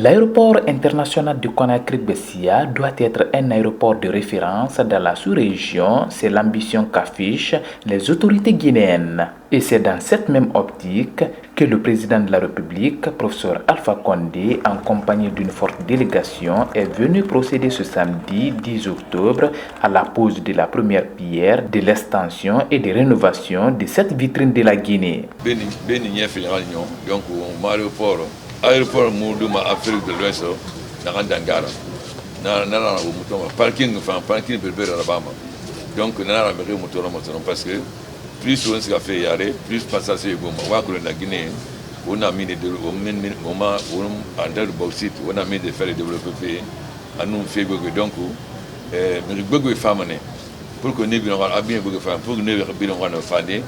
L'aéroport international de Conakry-Bessia doit être un aéroport de référence dans la sous-région, c'est l'ambition qu'affichent les autorités guinéennes. Et c'est dans cette même optique que le président de la République, professeur Alpha Condé, en compagnie d'une forte délégation, est venu procéder ce samedi 10 octobre à la pose de la première pierre de l'extension et de rénovation de cette vitrine de la Guinée. Aéroport Moudouma Afrique de l'Ouest dans Dangara na parking de Alabama donc na la moteur parce que plus on se fait yare plus passagers la Guinée on a mis des moment en terre de bauxite on a mis des faire développer à nous fait donc mais beaucoup de femmes pour que nous bien bien pour que nous bien on fane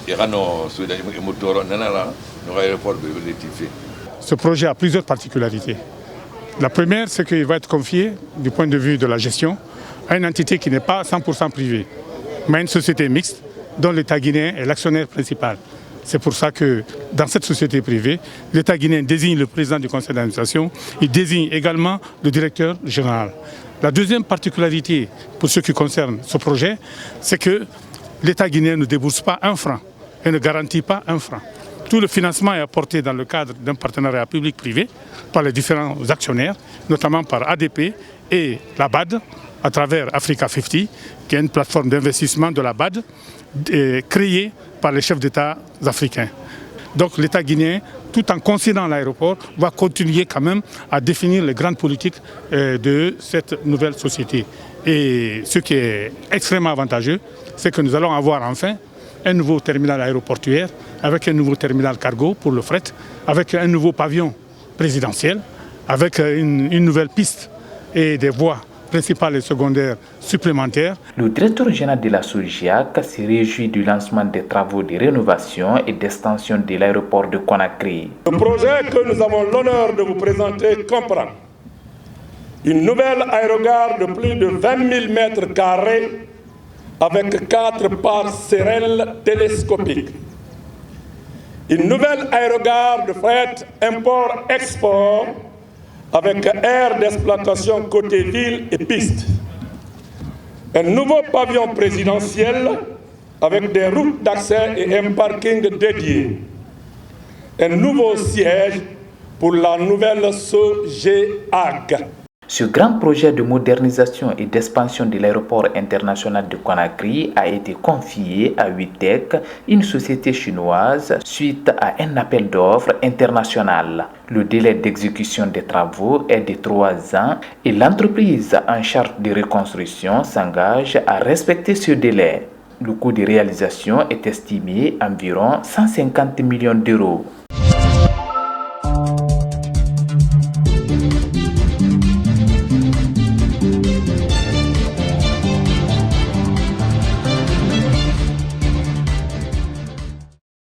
et rano sur les moteurs na nous aéroport de l'étifié. Ce projet a plusieurs particularités. La première, c'est qu'il va être confié, du point de vue de la gestion, à une entité qui n'est pas 100% privée, mais une société mixte dont l'État guinéen est l'actionnaire principal. C'est pour ça que dans cette société privée, l'État guinéen désigne le président du conseil d'administration, il désigne également le directeur général. La deuxième particularité pour ce qui concerne ce projet, c'est que l'État guinéen ne débourse pas un franc et ne garantit pas un franc. Tout le financement est apporté dans le cadre d'un partenariat public-privé par les différents actionnaires, notamment par ADP et la BAD, à travers Africa 50, qui est une plateforme d'investissement de la BAD créée par les chefs d'État africains. Donc l'État guinéen, tout en concédant l'aéroport, va continuer quand même à définir les grandes politiques de cette nouvelle société. Et ce qui est extrêmement avantageux, c'est que nous allons avoir enfin un nouveau terminal aéroportuaire, avec un nouveau terminal cargo pour le fret, avec un nouveau pavillon présidentiel, avec une nouvelle piste et des voies principales et secondaires supplémentaires. Le directeur général de la SOGIAC se réjouit du lancement des travaux de rénovation et d'extension de l'aéroport de Conakry. Le projet que nous avons l'honneur de vous présenter comprend une nouvelle aérogare de plus de 20 000 mètres carrés avec 4 passerelles télescopiques. Une nouvelle aérogare de fret import-export avec aire d'exploitation côté ville et piste. Un nouveau pavillon présidentiel avec des routes d'accès et un parking dédié. Un nouveau siège pour la nouvelle SOGIAC. Ce grand projet de modernisation et d'expansion de l'aéroport international de Conakry a été confié à Uitec, une société chinoise, suite à un appel d'offres international. Le délai d'exécution des travaux est de 3 ans et l'entreprise en charge de reconstruction s'engage à respecter ce délai. Le coût de réalisation est estimé à environ 150 millions d'euros.